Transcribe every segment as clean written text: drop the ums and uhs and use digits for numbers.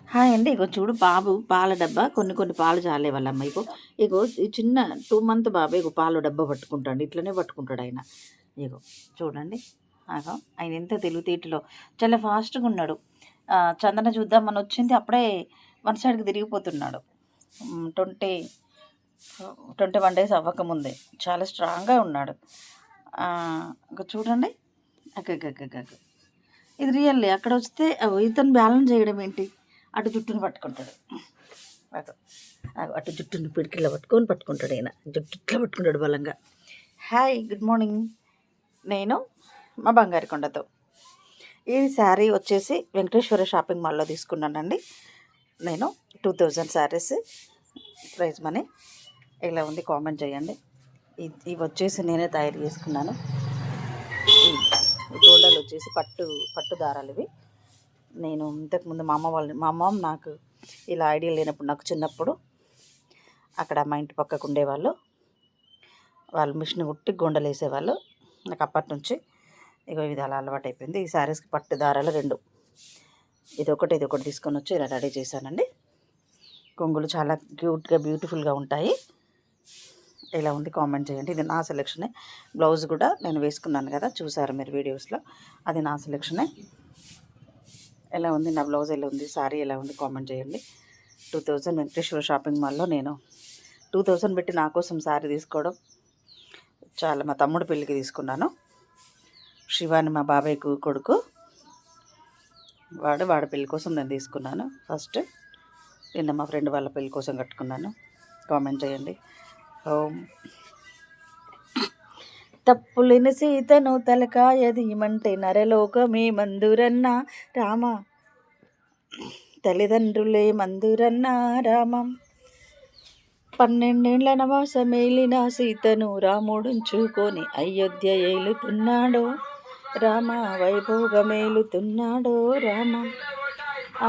Hi అండి. ఇగో చూడు బాబు పాల డబ్బా కొన్ని కొన్ని పాలు చాలే వాళ్ళమ్మ. ఇగో ఈ చిన్న 2 మంత్ బాబే ఇగో పాల డబ్బా పట్టుకుంటాడు. ఇట్లనే పట్టుకుంటాడు ఆయన. ఇగో చూడండి. అగో ఆయన ఎంత తెలివితేటలో చాలా ఫాస్ట్‌గా ఉన్నాడు. చందన చూద్దామని వచ్చింది. అప్పుడే వన్ సైడ్‌కి తిరిగిపోతున్నాడు. 21 డేస్ అవ్వకముందే. చాలా స్ట్రాంగ్‌గా ఉన్నాడు. ఇగో చూడండి. అగ్గగ్గగ్గగ్గ! ఇది రియల్లే. అక్కడొస్తే ఇతను బ్యాలెన్స్ చేయడం ఏంటి? అటు జుట్టుని పట్టుకుంటాడు. అటు అటు జుట్టుని పిడికిలా పట్టుకుంటాడు ఈయన. జుట్టు ఇట్లా పట్టుకుంటాడు బలంగా. Hi good morning. నేను మా బంగారు కొండతో. ఈ శారీ వచ్చేసి వెంకటేశ్వర షాపింగ్ మాల్లో తీసుకున్నానండి. నేను 2000 శారీస్ ప్రైజ్ మనీ. ఇలా ఉంది కామెంట్ చేయండి. ఇవి వచ్చేసి నేనే తయారు చేసుకున్నాను. ఈ గోండాలు వచ్చేసి పట్టు దారాలు ఇవి. నేను ఇంతకుముందు మా అమ్మ నాకు ఇలా ఐడియా లేనప్పుడు, నాకు చిన్నప్పుడు అక్కడ మా ఇంటి పక్కకు ఉండేవాళ్ళు, వాళ్ళు మిషన్ కుట్టి గొండలు వేసేవాళ్ళు. నాకు అప్పటి నుంచి ఇగో ఇది అలా అలవాటు అయిపోయింది. ఈ శారీస్కి పట్టు దారాలు 2, ఇది ఒకటి తీసుకొని వచ్చి ఇలా రెడీ చేశానండి. కొంగులు చాలా బ్యూటిఫుల్గా ఉంటాయి. ఇలా ఉంది కామెంట్ చేయండి. ఇది నా సెలెక్షనే. బ్లౌజ్ కూడా నేను వేసుకున్నాను కదా, చూసారు మీరు వీడియోస్లో, అది నా సెలెక్షనే. ఎలా ఉంది నా బ్లౌజ్, ఎలా ఉంది శారీ, ఎలా ఉంది కామెంట్ చేయండి. 2000 వెంకటేశ్వర షాపింగ్ మాల్లో నేను 2000 పెట్టి నా కోసం శారీ తీసుకోవడం చాలా. మా తమ్ముడు పెళ్ళికి తీసుకున్నాను. శివాని మా బాబాయ్ కొడుకు, వాడి పెళ్ళి కోసం నేను తీసుకున్నాను. ఫస్ట్ నిన్న మా ఫ్రెండ్ వాళ్ళ పెళ్ళి కోసం కట్టుకున్నాను. కామెంట్ చేయండి. తప్పులేని సీతను తలకాయదీమంటే నరలోకమే మందురన్న రామ, తల్లిదండ్రులే మందురన్న రామం. 12 ఏళ్ల నవాసమేలిన సీతను రాముడుంచుకొని అయోధ్య ఏలుతున్నాడో రామ, వైభోగమేలుతున్నాడో రామ.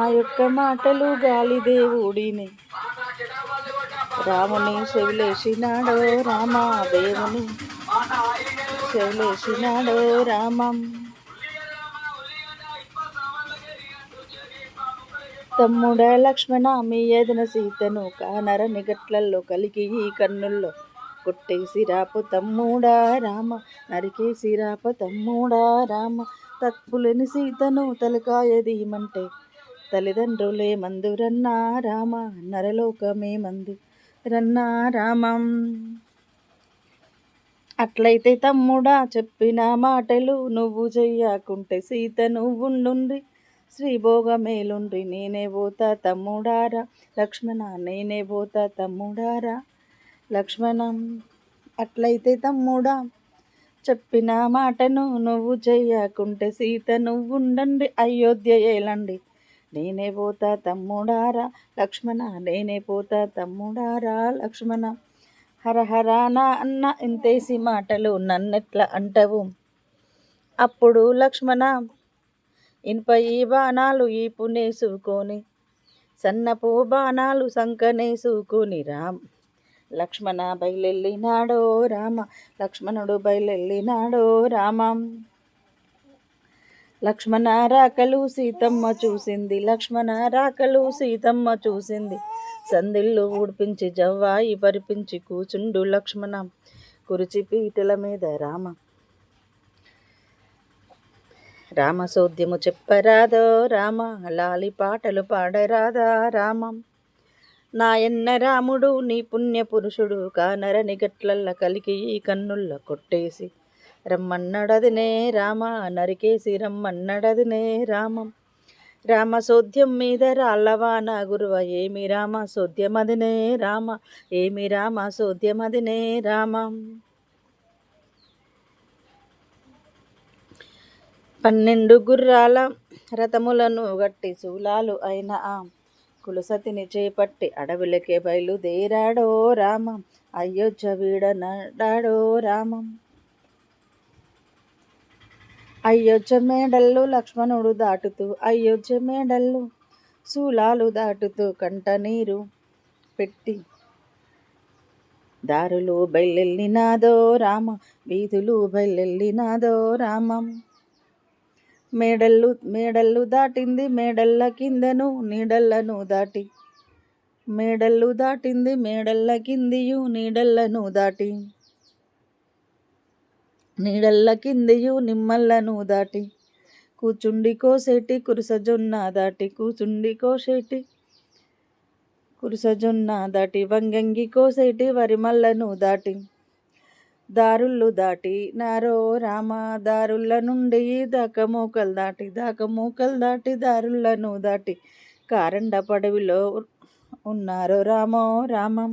ఆ యొక్క మాటలు గాలిదేవుడిని రాముని చెవిలేసినాడో రామ, దేవుని చెవిలేసినాడో రామం. తమ్ముడ లక్ష్మణ మీ ఎదన సీతను కానర నిగట్లల్లో కలిగి ఈ కన్నుల్లో కొట్టేసి రాపు తమ్ముడా రామ, నరికేసి రాప తమ్ముడా రామ. తప్పులేని సీతను తలకాయదీమంటే తల్లిదండ్రులే మందురన్నా రామ, నరలోకమే మందురన్నా రామం. అట్లయితే తమ్ముడా చెప్పిన మాటలు నువ్వు చెయ్యకుంటే సీత నువ్వుండుండ్రి, శ్రీభోగమేలుండ్రి. నేనే పోతా తమ్ముడారా లక్ష్మణ, నేనే పోతా తమ్ముడారా లక్ష్మణం. అట్లయితే తమ్ముడా చెప్పిన మాటను నువ్వు చెయ్యకుంటే సీత నువ్వుండండి, అయోధ్య ఏలండి. నేనే పోతా తమ్ముడారా లక్ష్మణ, నేనే పోతా తమ్ముడారా లక్ష్మణ. హరహరానా అన్న ఇంతేసి మాటలు నన్నెట్లా అంటవు? అప్పుడు లక్ష్మణ ఇనుప ఈ బాణాలు ఈపునేసుకొని, సన్నపు బాణాలు సంకనేసుకొని లక్ష్మణ బయలెళ్ళినాడో రామ, లక్ష్మణుడు బయలెళ్ళినాడో రామం. లక్ష్మణ రాకలు సీతమ్మ చూసింది, లక్ష్మణ రాకలు సీతమ్మ చూసింది. సందిళ్ళు ఊడిపించి జవ్వాయి పరిపించి కూచుండు లక్ష్మణ కురిచి పీటల మీద రామ. రామసోద్యము చెప్పరాదో రామ, లాలి పాటలు పాడరాదా రామం. నాయన్న రాముడు నీ పుణ్య పురుషుడు, కానర నిగట్లల్ల కలిగి ఈ కన్నుల్ల కొట్టేసి రమ్మన్నడదినే రామ, నరికేసి రమ్మన్నడదినే రామం. రామసోద్యం మీద రాళ్ళవాన గురువ, ఏమి రామసోద్యమదినే రామ, ఏమి రామసోద్యమదినే రామం. 12 గుర్రాల రథములను గట్టి శూలాలు అయిన ఆ కులసతిని చేపట్టి అడవులకే బయలుదేరాడో రామం, అయోధ్య వీడనడాడో రామం. అయోధ్య మేడల్లు లక్ష్మణుడు దాటుతూ, అయోధ్య మేడల్లు శూలాలు దాటుతూ కంట నీరు పెట్టి దారులు బయలెళ్ళినాదో రామ, వీధులు బయలెళ్ళినాదో రామం. మేడళ్ళు దాటింది మేడళ్ళ కిందను నీడళ్ళను దాటి, మేడళ్ళు దాటింది మేడళ్ళ కిందియు నీడళ్ళను దాటి, నీడళ్ళ కిందియు నిమ్మళ్ళను దాటి, కూచుండి కోసేటి కురుసజొన్న దాటి, కూచుండి కోసేటి కురుసజొన్న దాటి, వంగంగి కోసేటి వరిమల్లను దాటి, దారుళ్ళు దాటి నారో రామ, దారుళ్ళ నుండి దాకమూకలు దాటి దారుళ్ళను దాటి, కారండ పడవిలో ఉన్నారో రామో రామం.